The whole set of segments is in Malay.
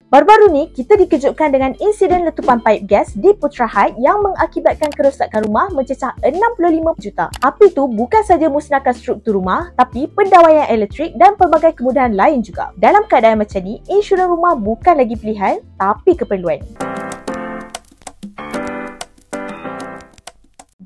Baru-baru ni, kita dikejutkan dengan insiden letupan paip gas di Putra Heights yang mengakibatkan kerosakan rumah mencecah 65 juta. Api tu bukan saja musnahkan struktur rumah, tapi pendawaian elektrik dan pelbagai kemudahan lain juga. Dalam keadaan macam ni, insurans rumah bukan lagi pilihan, tapi keperluan.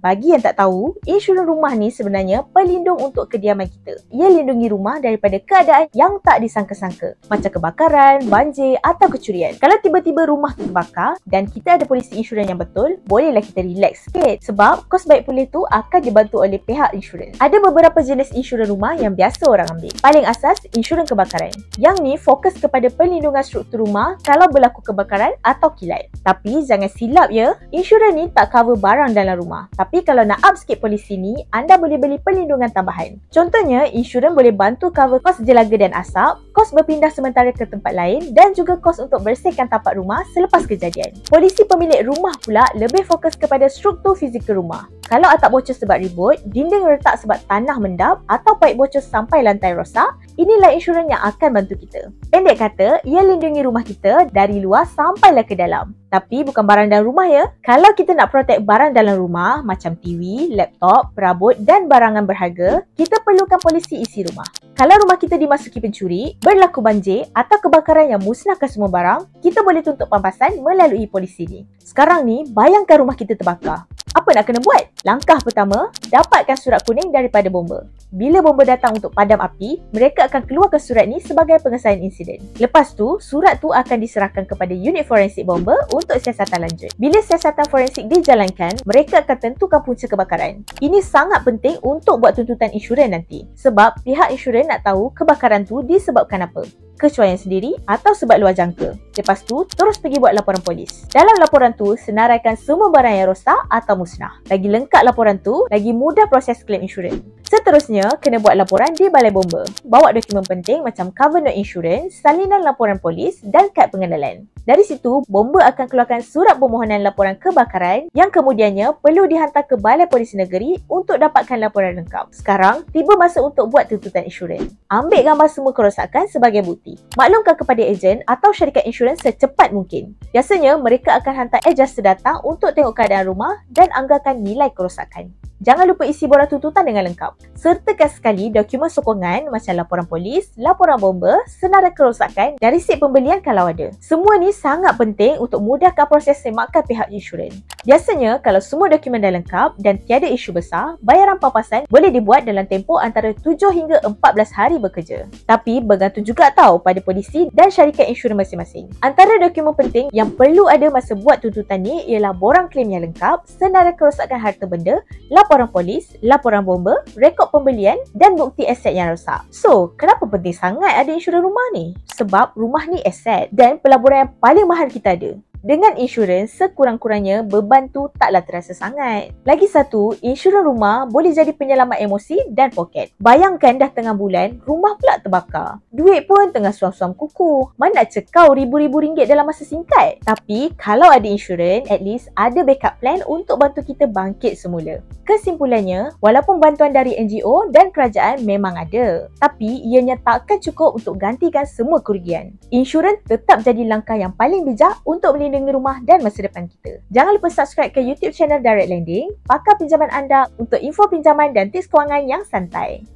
Bagi yang tak tahu, insurans rumah ni sebenarnya pelindung untuk kediaman kita. Ia lindungi rumah daripada keadaan yang tak disangka-sangka, macam kebakaran, banjir atau kecurian. Kalau tiba-tiba rumah tu terbakar dan kita ada polisi insurans yang betul, bolehlah kita relax sikit sebab kos baik pulih tu akan dibantu oleh pihak insurans. Ada beberapa jenis insurans rumah yang biasa orang ambil. Paling asas, insurans kebakaran. Yang ni fokus kepada perlindungan struktur rumah kalau berlaku kebakaran atau kilat. Tapi jangan silap ya, insurans ni tak cover barang dalam rumah. Tapi kalau nak up sikit polisi ni, anda boleh beli perlindungan tambahan. Contohnya, insurans boleh bantu cover kos jelaga dan asap, kos berpindah sementara ke tempat lain dan juga kos untuk bersihkan tapak rumah selepas kejadian. Polisi pemilik rumah pula lebih fokus kepada struktur fizikal rumah. Kalau atap bocor sebab ribut, dinding retak sebab tanah mendap atau paip bocor sampai lantai rosak, inilah insurans yang akan bantu kita. Pendek kata, ia lindungi rumah kita dari luar sampailah ke dalam. Tapi bukan barang dalam rumah ya. Kalau kita nak protect barang dalam rumah macam TV, laptop, perabot dan barangan berharga, kita perlukan polisi isi rumah. Kalau rumah kita dimasuki pencuri, berlaku banjir atau kebakaran yang musnahkan semua barang, kita boleh tuntut pampasan melalui polisi ni. Sekarang ni, bayangkan rumah kita terbakar. Apa nak kena buat? Langkah pertama, dapatkan surat kuning daripada bomba. Bila bomba datang untuk padam api, mereka akan keluarkan surat ni sebagai pengesahan insiden. Lepas tu, surat tu akan diserahkan kepada unit forensik bomba untuk siasatan lanjut. Bila siasatan forensik dijalankan, mereka akan tentukan punca kebakaran. Ini sangat penting untuk buat tuntutan insurans nanti. Sebab pihak insurans nak tahu kebakaran tu disebabkan apa. Kecuaian sendiri atau sebab luar jangka. Lepas tu, terus pergi buat laporan polis. Dalam laporan tu, senaraikan semua barang yang rosak atau musnah. Lagi lengkap laporan tu, lagi mudah proses klaim insurans. Seterusnya, kena buat laporan di balai bomba. Bawa dokumen penting macam cover note insurans, salinan laporan polis dan kad pengenalan. Dari situ, bomba akan keluarkan surat permohonan laporan kebakaran yang kemudiannya perlu dihantar ke Balai Polis Negeri untuk dapatkan laporan lengkap. Sekarang, tiba masa untuk buat tuntutan insurans. Ambil gambar semua kerosakan sebagai bukti. Maklumkan kepada ejen atau syarikat insurans secepat mungkin. Biasanya, mereka akan hantar adjuster datang untuk tengok keadaan rumah dan anggarkan nilai kerosakan. Jangan lupa isi borang tuntutan dengan lengkap. Sertakan sekali dokumen sokongan macam laporan polis, laporan bomba, senarai kerosakan dan resit pembelian kalau ada. Semua ni sangat penting untuk mudahkan proses semakan pihak insurans. Biasanya, kalau semua dokumen dah lengkap dan tiada isu besar, bayaran pampasan boleh dibuat dalam tempoh antara 7 hingga 14 hari bekerja. Tapi bergantung juga tahu pada polisi dan syarikat insurans masing-masing. Antara dokumen penting yang perlu ada masa buat tuntutan ni ialah borang klaim yang lengkap, senarai kerosakan harta benda, laporan polis, laporan bomba, rekod pembelian dan bukti aset yang rosak. So, kenapa penting sangat ada insurans rumah ni? Sebab rumah ni aset dan pelaburan yang paling mahal kita ada. Dengan insurans, sekurang-kurangnya beban tu taklah terasa sangat. Lagi satu, insurans rumah boleh jadi penyelamat emosi dan poket. Bayangkan dah tengah bulan, rumah pula terbakar. Duit pun tengah suam-suam kuku. Mana nak cekau ribu-ribu ringgit dalam masa singkat? Tapi, kalau ada insurans, at least ada backup plan untuk bantu kita bangkit semula. Kesimpulannya, walaupun bantuan dari NGO dan kerajaan memang ada, tapi ianya takkan cukup untuk gantikan semua kerugian. Insurans tetap jadi langkah yang paling bijak untuk melindungi rumah dan masa depan kita. Jangan lupa subscribe ke YouTube channel Direct Lending, pakar pinjaman anda untuk info pinjaman dan tips kewangan yang santai.